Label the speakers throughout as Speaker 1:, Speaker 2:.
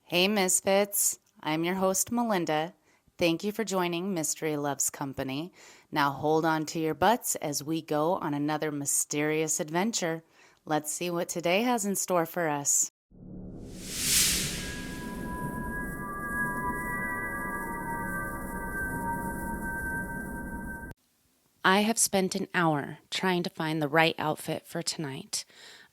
Speaker 1: Hey, Misfits. I'm your host, Melinda. Thank you for joining Mystery Loves Company. Now hold on to your butts as we go on another mysterious adventure. Let's see what today has in store for us. I have spent an hour trying to find the right outfit for tonight.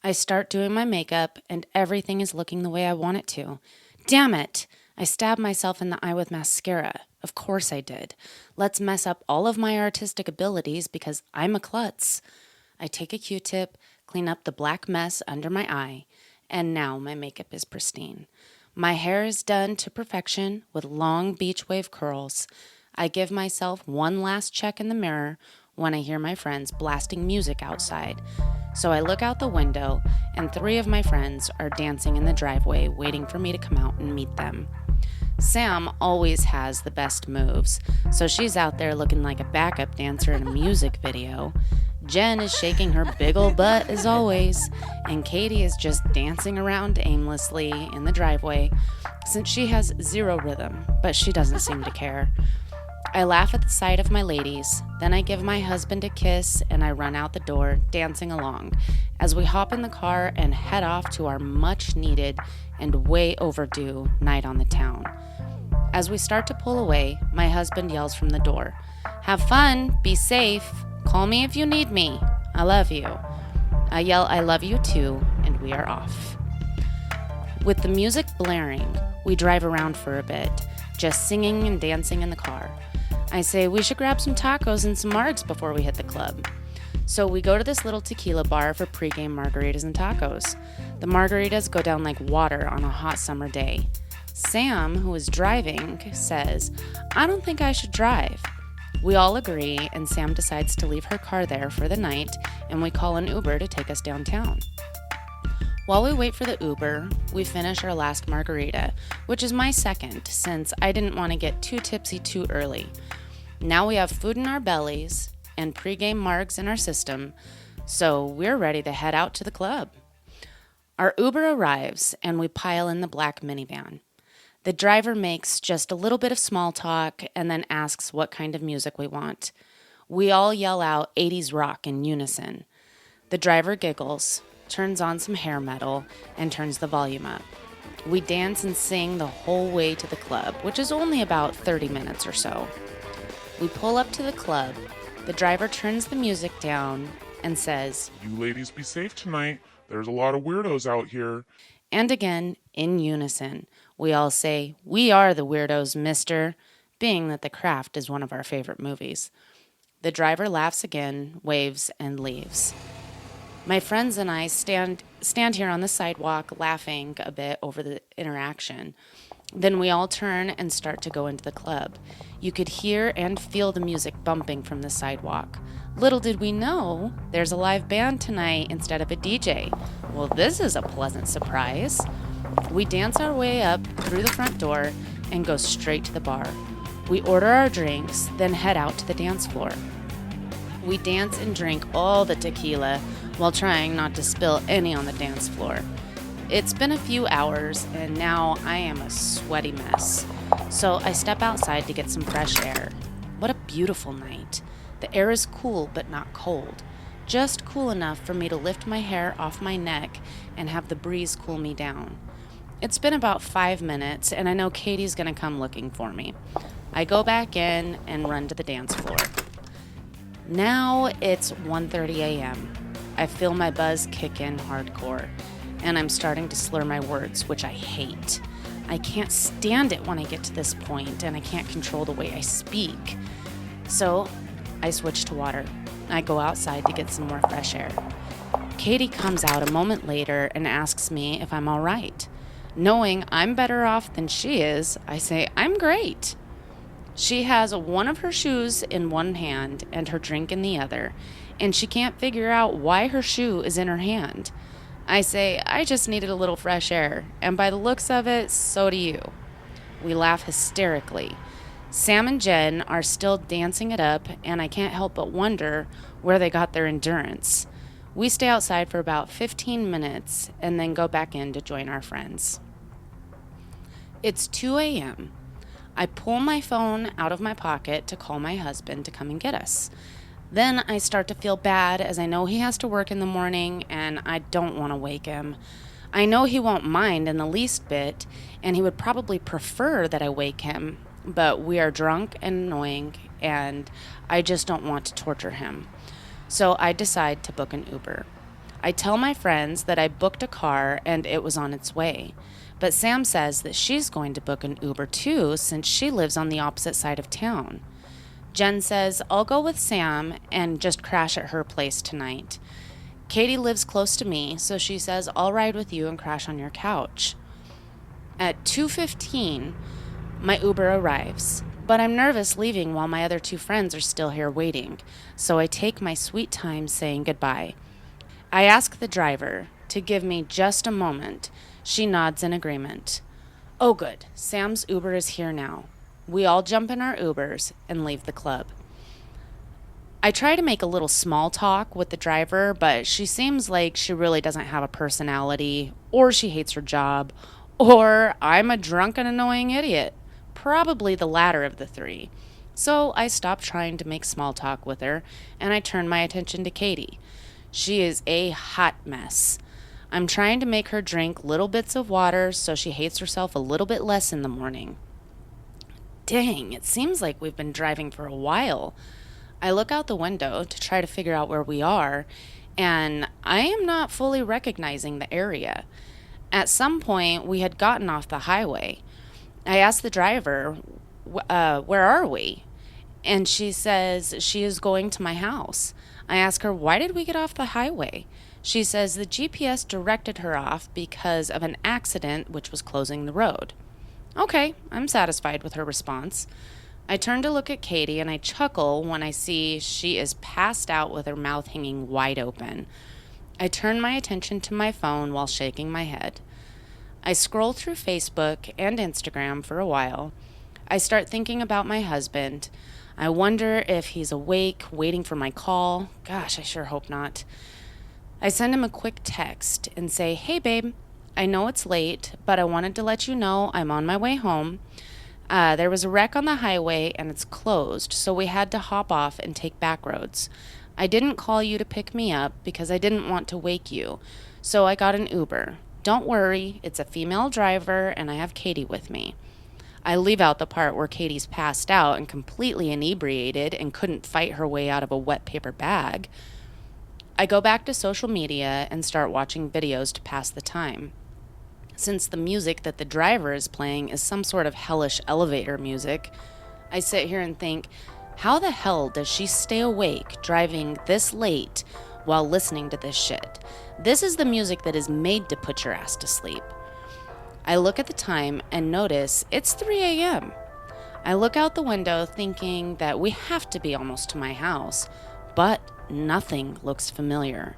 Speaker 1: I start doing my makeup and everything is looking the way I want it to. Damn it! I stabbed myself in the eye with mascara. Of course I did. Let's mess up all of my artistic abilities because I'm a klutz. I take a Q-tip, clean up the black mess under my eye, and now my makeup is pristine. My hair is done to perfection with long beach wave curls. I give myself one last check in the mirror when I hear my friends blasting music outside. So I look out the window, and 3 of my friends are dancing in the driveway waiting for me to come out and meet them. Sam always has the best moves, so she's out there looking like a backup dancer in a music video. Jen is shaking her big ol' butt as always, and Katie is just dancing around aimlessly in the driveway since she has zero rhythm, but she doesn't seem to care. I laugh at the sight of my ladies, then I give my husband a kiss and I run out the door, dancing along, as we hop in the car and head off to our much needed and way overdue night on the town. As we start to pull away, my husband yells from the door, "Have fun, be safe, call me if you need me, I love you." I yell, "I love you too," and we are off. With the music blaring, we drive around for a bit, just singing and dancing in the car. I say we should grab some tacos and some margs before we hit the club. So we go to this little tequila bar for pregame margaritas and tacos. The margaritas go down like water on a hot summer day. Sam, who is driving, says, "I don't think I should drive." We all agree, and Sam decides to leave her car there for the night, and we call an Uber to take us downtown. While we wait for the Uber, we finish our last margarita, which is my second since I didn't want to get too tipsy too early. Now we have food in our bellies and pregame margs in our system, so we're ready to head out to the club. Our Uber arrives and we pile in the black minivan. The driver makes just a little bit of small talk and then asks what kind of music we want. We all yell out 80s rock in unison. The driver giggles, turns on some hair metal, and turns the volume up. We dance and sing the whole way to the club, which is only about 30 minutes or so. We pull up to the club. The driver turns the music down and says,
Speaker 2: "You ladies be safe tonight. There's a lot of weirdos out here."
Speaker 1: And again, in unison, we all say, "We are the weirdos, mister," being that The Craft is one of our favorite movies. The driver laughs again, waves, and leaves. My friends and I stand here on the sidewalk laughing a bit over the interaction. Then we all turn and start to go into the club. You could hear and feel the music bumping from the sidewalk. Little did we know, there's a live band tonight instead of a DJ. Well, this is a pleasant surprise. We dance our way up through the front door and go straight to the bar. We order our drinks, then head out to the dance floor. We dance and drink all the tequila while trying not to spill any on the dance floor. It's been a few hours and now I am a sweaty mess. So I step outside to get some fresh air. What a beautiful night. The air is cool but not cold. Just cool enough for me to lift my hair off my neck and have the breeze cool me down. It's been about 5 minutes and I know Katie's gonna come looking for me. I go back in and run to the dance floor. Now it's 1:30 a.m. I feel my buzz kick in hardcore, and I'm starting to slur my words, which I hate. I can't stand it when I get to this point, and I can't control the way I speak. So I switch to water. I go outside to get some more fresh air. Katie comes out a moment later and asks me if I'm all right. Knowing I'm better off than she is, I say I'm great. She has one of her shoes in one hand and her drink in the other, and she can't figure out why her shoe is in her hand. I say, I just needed a little fresh air, and by the looks of it, so do you. We laugh hysterically. Sam and Jen are still dancing it up, and I can't help but wonder where they got their endurance. We stay outside for about 15 minutes and then go back in to join our friends. It's 2 a.m. I pull my phone out of my pocket to call my husband to come and get us. Then I start to feel bad as I know he has to work in the morning and I don't want to wake him. I know he won't mind in the least bit, and he would probably prefer that I wake him, but we are drunk and annoying, and I just don't want to torture him. So I decide to book an Uber. I tell my friends that I booked a car and it was on its way. But Sam says that she's going to book an Uber too since she lives on the opposite side of town. Jen says, I'll go with Sam and just crash at her place tonight. Katie lives close to me, so she says, I'll ride with you and crash on your couch. At 2:15, my Uber arrives, but I'm nervous leaving while my other two friends are still here waiting, so I take my sweet time saying goodbye. I ask the driver to give me just a moment. She nods in agreement. Oh, good. Sam's Uber is here now. We all jump in our Ubers and leave the club. I try to make a little small talk with the driver, but she seems like she really doesn't have a personality, or she hates her job, or I'm a drunk and annoying idiot. Probably the latter of the three. So I stop trying to make small talk with her, and I turn my attention to Katie. She is a hot mess. I'm trying to make her drink little bits of water so she hates herself a little bit less in the morning. Dang, it seems like we've been driving for a while. I look out the window to try to figure out where we are, and I am not fully recognizing the area. At some point, we had gotten off the highway. I asked the driver, where are we? And she says she is going to my house. I ask her, why did we get off the highway? She says the GPS directed her off because of an accident which was closing the road. Okay, I'm satisfied with her response. I turn to look at Katie and I chuckle when I see she is passed out with her mouth hanging wide open. I turn my attention to my phone while shaking my head. I scroll through Facebook and Instagram for a while. I start thinking about my husband. I wonder if he's awake, waiting for my call. Gosh, I sure hope not. I send him a quick text and say, hey, babe, I know it's late, but I wanted to let you know I'm on my way home. There was a wreck on the highway and it's closed, so we had to hop off and take back roads. I didn't call you to pick me up because I didn't want to wake you, so I got an Uber. Don't worry, it's a female driver and I have Katie with me. I leave out the part where Katie's passed out and completely inebriated and couldn't fight her way out of a wet paper bag. I go back to social media and start watching videos to pass the time. Since the music that the driver is playing is some sort of hellish elevator music, I sit here and think, how the hell does she stay awake driving this late while listening to this shit? This is the music that is made to put your ass to sleep. I look at the time and notice it's 3 a.m. I look out the window thinking that we have to be almost to my house, but nothing looks familiar.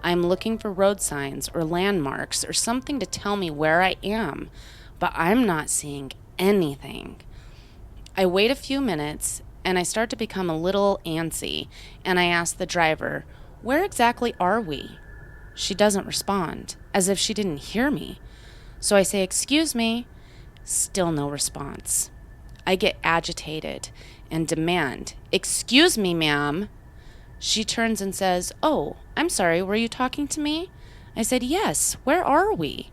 Speaker 1: I'm looking for road signs or landmarks or something to tell me where I am, but I'm not seeing anything. I wait a few minutes and I start to become a little antsy, and I ask the driver, where exactly are we? She doesn't respond, as if she didn't hear me. So I say, excuse me. Still no response. I get agitated and demand, excuse me, ma'am. She turns and says, oh, I'm sorry, were you talking to me? I said, yes, where are we?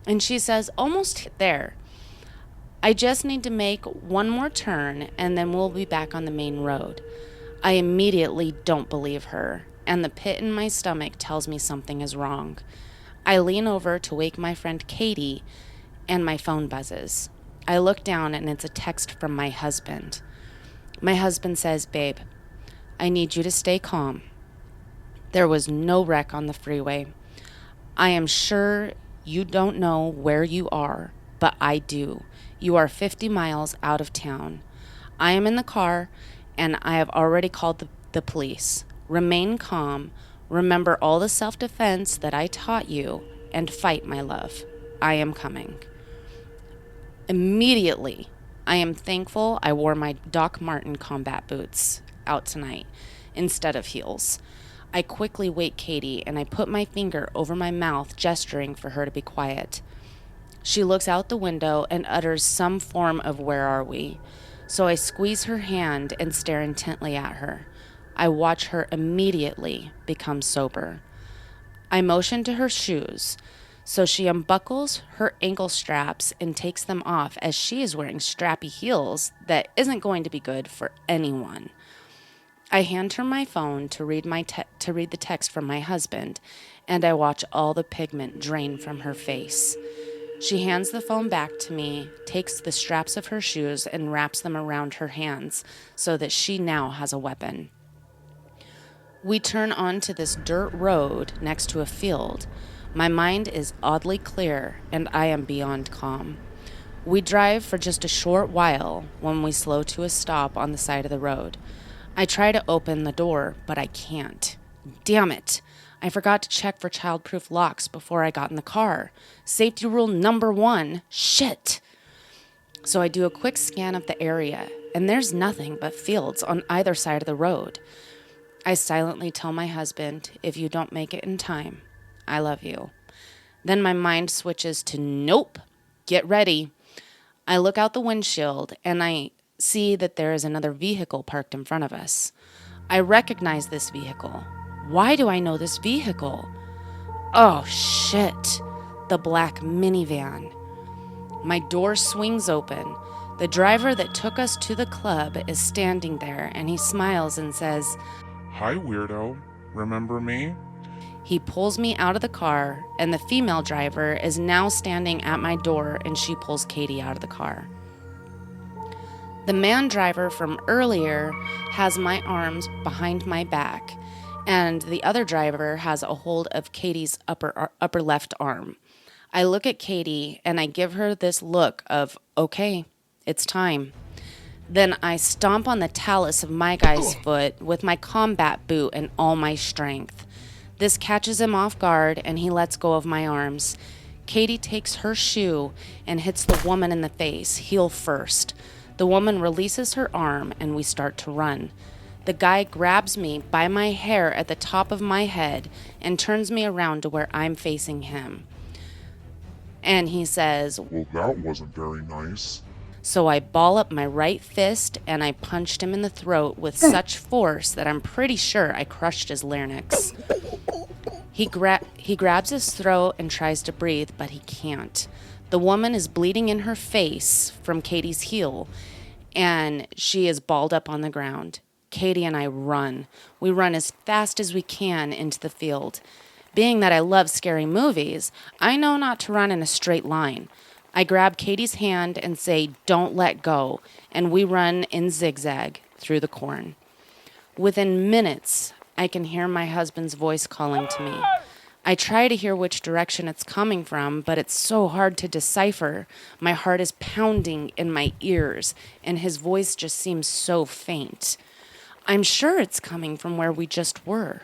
Speaker 1: And she says, almost there. I just need to make one more turn and then we'll be back on the main road. I immediately don't believe her, and the pit in my stomach tells me something is wrong. I lean over to wake my friend Katie, and my phone buzzes. I look down and it's a text from my husband. My husband says, babe, I need you to stay calm. There was no wreck on the freeway. I am sure you don't know where you are, but I do. You are 50 miles out of town. I am in the car, and I have already called the police. Remain calm. Remember all the self-defense that I taught you, and fight, my love. I am coming. Immediately, I am thankful I wore my Doc Marten combat boots out tonight instead of heels. I quickly wake Katie, and I put my finger over my mouth, gesturing for her to be quiet. She looks out the window and utters some form of "Where are we?" So I squeeze her hand and stare intently at her. I watch her immediately become sober. I motion to her shoes, so she unbuckles her ankle straps and takes them off as she is wearing strappy heels that isn't going to be good for anyone. I hand her my phone to read the text from my husband, and I watch all the pigment drain from her face. She hands the phone back to me, takes the straps of her shoes, and wraps them around her hands so that she now has a weapon. We turn onto this dirt road next to a field. My mind is oddly clear, and I am beyond calm. We drive for just a short while when we slow to a stop on the side of the road. I try to open the door, but I can't. Damn it! I forgot to check for childproof locks before I got in the car. Safety rule number 1. Shit! So I do a quick scan of the area, and there's nothing but fields on either side of the road. I silently tell my husband, "If you don't make it in time, I love you." Then my mind switches to nope, get ready. I look out the windshield and I see that there is another vehicle parked in front of us. I recognize this vehicle. Why do I know this vehicle? Oh shit, the black minivan. My door swings open. The driver that took us to the club is standing there and he smiles and says,
Speaker 2: Hi, weirdo. Remember me?
Speaker 1: He pulls me out of the car, and the female driver is now standing at my door, and she pulls Katie out of the car. The man driver from earlier has my arms behind my back, and the other driver has a hold of Katie's upper left arm. I look at Katie, and I give her this look of, okay, it's time. Then I stomp on the talus of my guy's foot with my combat boot and all my strength. This catches him off guard, and he lets go of my arms. Katie takes her shoe and hits the woman in the face, heel first. The woman releases her arm, and we start to run. The guy grabs me by my hair at the top of my head and turns me around to where I'm facing him. And he says,
Speaker 2: Well, that wasn't very nice.
Speaker 1: So I ball up my right fist and I punched him in the throat with such force that I'm pretty sure I crushed his larynx. He grabs his throat and tries to breathe, but he can't. The woman is bleeding in her face from Katie's heel, and she is balled up on the ground. Katie and I run. We run as fast as we can into the field. Being that I love scary movies, I know not to run in a straight line. I grab Katie's hand and say, "Don't let go," and we run in zigzag through the corn. Within minutes, I can hear my husband's voice calling to me. I try to hear which direction it's coming from, but it's so hard to decipher. My heart is pounding in my ears, and his voice just seems so faint. I'm sure it's coming from where we just were.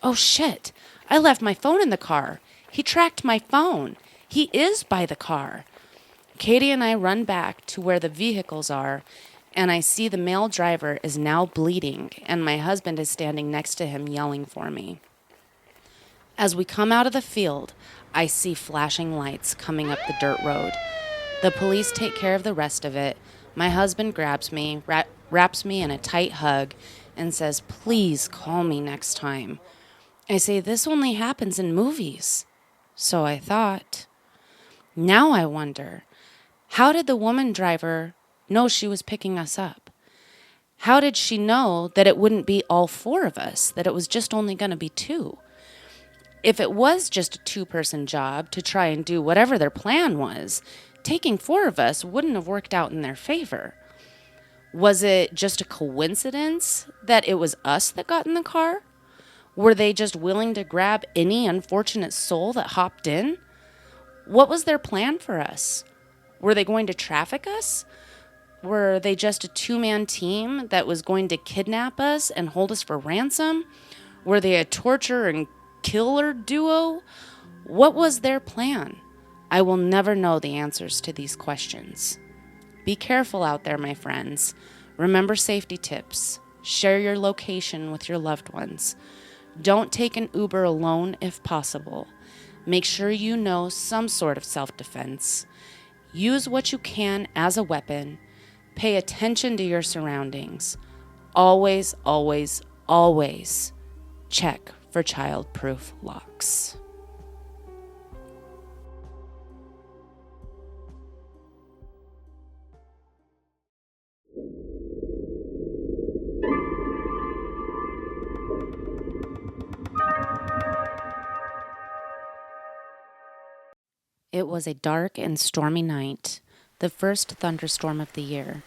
Speaker 1: Oh shit, I left my phone in the car. He tracked my phone. He is by the car. Katie and I run back to where the vehicles are, and I see the male driver is now bleeding, and my husband is standing next to him yelling for me. As we come out of the field, I see flashing lights coming up the dirt road. The police take care of the rest of it. My husband grabs me, wraps me in a tight hug, and says, "Please call me next time." I say, "This only happens in movies." So I thought. Now I wonder, how did the woman driver know she was picking us up? How did she know that it wouldn't be all four of us, that it was just only going to be two? If it was just a two-person job to try and do whatever their plan was, taking four of us wouldn't have worked out in their favor. Was it just a coincidence that it was us that got in the car? Were they just willing to grab any unfortunate soul that hopped in? What was their plan for us? Were they going to traffic us? Were they just a two-man team that was going to kidnap us and hold us for ransom? Were they a torture and killer duo? What was their plan? I will never know the answers to these questions. Be careful out there, my friends. Remember safety tips. Share your location with your loved ones. Don't take an Uber alone if possible. Make sure you know some sort of self-defense. Use what you can as a weapon. Pay attention to your surroundings. Always, always, always check for child-proof locks. It was a dark and stormy night, the first thunderstorm of the year.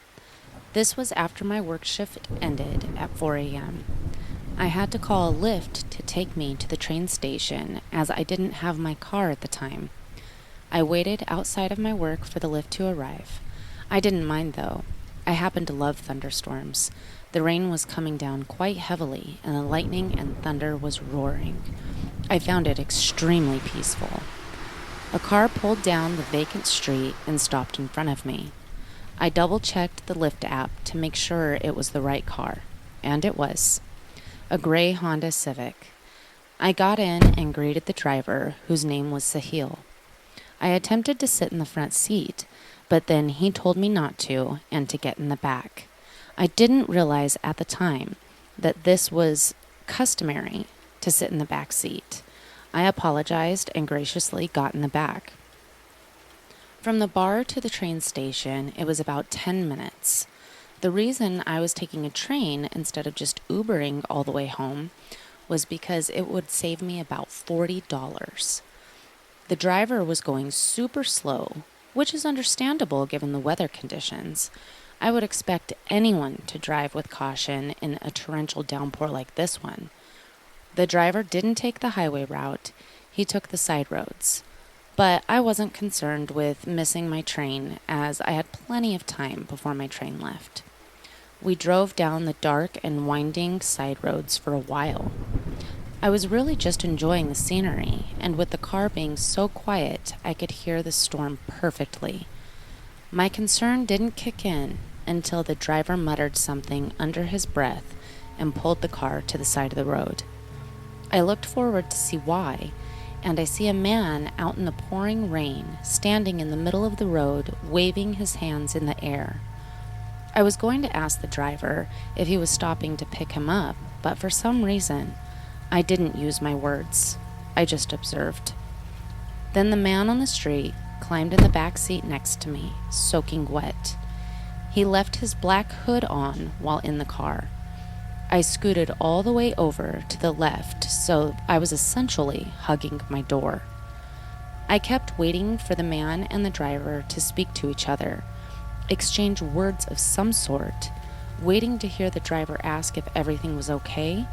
Speaker 1: This was after my work shift ended at 4 a.m. I had to call a Lyft to take me to the train station as I didn't have my car at the time. I waited outside of my work for the Lyft to arrive. I didn't mind though. I happen to love thunderstorms. The rain was coming down quite heavily and the lightning and thunder was roaring. I found it extremely peaceful. A car pulled down the vacant street and stopped in front of me. I double-checked the Lyft app to make sure it was the right car, and it was. A gray Honda Civic. I got in and greeted the driver, whose name was Sahil. I attempted to sit in the front seat, but then he told me not to and to get in the back. I didn't realize at the time that this was customary to sit in the back seat. I apologized and graciously got in the back. From the bar to the train station, it was about 10 minutes. The reason I was taking a train instead of just Ubering all the way home was because it would save me about $40. The driver was going super slow, which is understandable given the weather conditions. I would expect anyone to drive with caution in a torrential downpour like this one. The driver didn't take the highway route, he took the side roads. But I wasn't concerned with missing my train as I had plenty of time before my train left. We drove down the dark and winding side roads for a while. I was really just enjoying the scenery, and with the car being so quiet, I could hear the storm perfectly. My concern didn't kick in until the driver muttered something under his breath and pulled the car to the side of the road. I looked forward to see why, and I see a man out in the pouring rain, standing in the middle of the road, waving his hands in the air. I was going to ask the driver if he was stopping to pick him up, but for some reason, I didn't use my words. I just observed. Then the man on the street climbed in the back seat next to me, soaking wet. He left his black hood on while in the car. I scooted all the way over to the left, so I was essentially hugging my door. I kept waiting for the man and the driver to speak to each other, exchange words of some sort, waiting to hear the driver ask if everything was okay,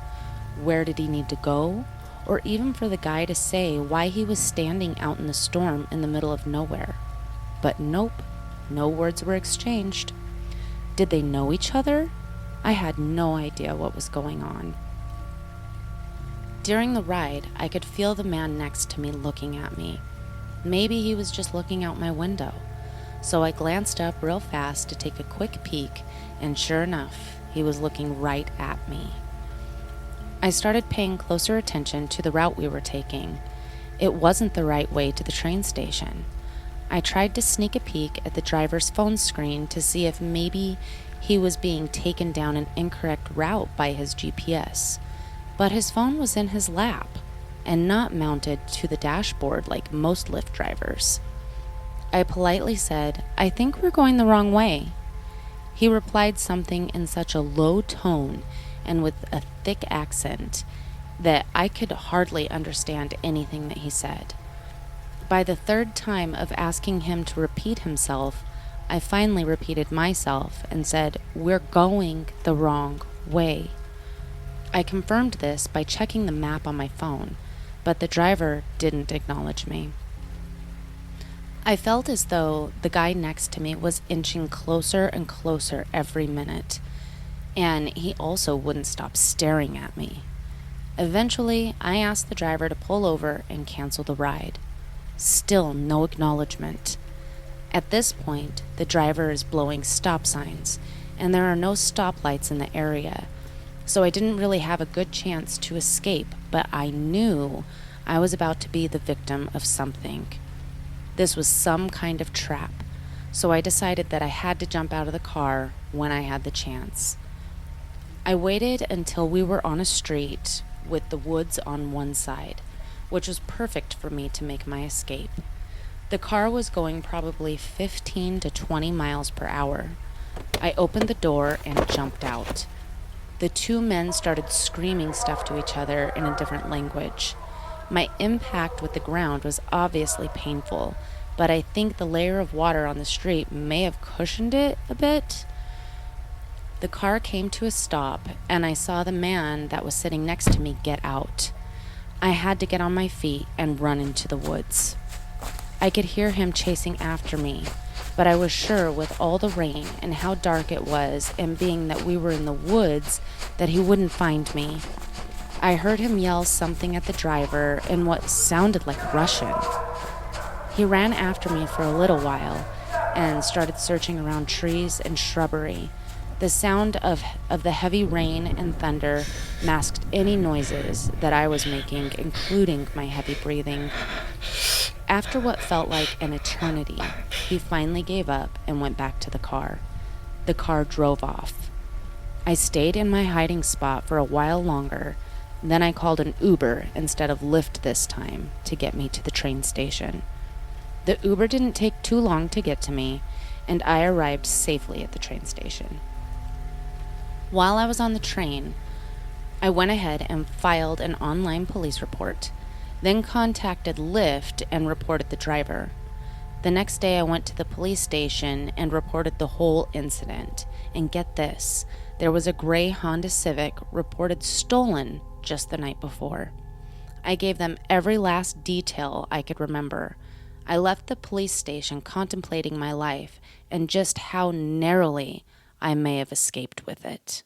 Speaker 1: where did he need to go, or even for the guy to say why he was standing out in the storm in the middle of nowhere. But nope, no words were exchanged. Did they know each other? I had no idea what was going on. During the ride, I could feel the man next to me looking at me. Maybe he was just looking out my window. So I glanced up real fast to take a quick peek, and sure enough, he was looking right at me. I started paying closer attention to the route we were taking. It wasn't the right way to the train station. I tried to sneak a peek at the driver's phone screen to see if maybe he was being taken down an incorrect route by his GPS. But his phone was in his lap and not mounted to the dashboard like most Lyft drivers. I politely said, "I think we're going the wrong way." He replied something in such a low tone and with a thick accent that I could hardly understand anything that he said. By the third time of asking him to repeat himself, I finally repeated myself and said, "We're going the wrong way." I confirmed this by checking the map on my phone, but the driver didn't acknowledge me. I felt as though the guy next to me was inching closer and closer every minute, and he also wouldn't stop staring at me. Eventually, I asked the driver to pull over and cancel the ride. Still no acknowledgement. At this point, the driver is blowing stop signs, and there are no stoplights in the area, so I didn't really have a good chance to escape, but I knew I was about to be the victim of something. This was some kind of trap, so I decided that I had to jump out of the car when I had the chance. I waited until we were on a street with the woods on one side, which was perfect for me to make my escape. The car was going probably 15 to 20 miles per hour. I opened the door and jumped out. The two men started screaming stuff to each other in a different language. My impact with the ground was obviously painful, but I think the layer of water on the street may have cushioned it a bit. The car came to a stop, and I saw the man that was sitting next to me get out. I had to get on my feet and run into the woods. I could hear him chasing after me, but I was sure with all the rain and how dark it was, and being that we were in the woods, that he wouldn't find me. I heard him yell something at the driver in what sounded like Russian. He ran after me for a little while and started searching around trees and shrubbery. The sound of the heavy rain and thunder masked any noises that I was making, including my heavy breathing. After what felt like an eternity, he finally gave up and went back to the car. The car drove off. I stayed in my hiding spot for a while longer. Then I called an Uber instead of Lyft this time to get me to the train station. The Uber didn't take too long to get to me, and I arrived safely at the train station. While I was on the train, I went ahead and filed an online police report, then contacted Lyft and reported the driver. The next day I went to the police station and reported the whole incident. And get this, there was a gray Honda Civic reported stolen just the night before. I gave them every last detail I could remember. I left the police station contemplating my life and just how narrowly I may have escaped with it.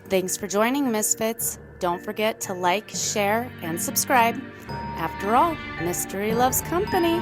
Speaker 1: Thanks for joining, Misfits. Don't forget to like, share, and subscribe. After all, mystery loves company.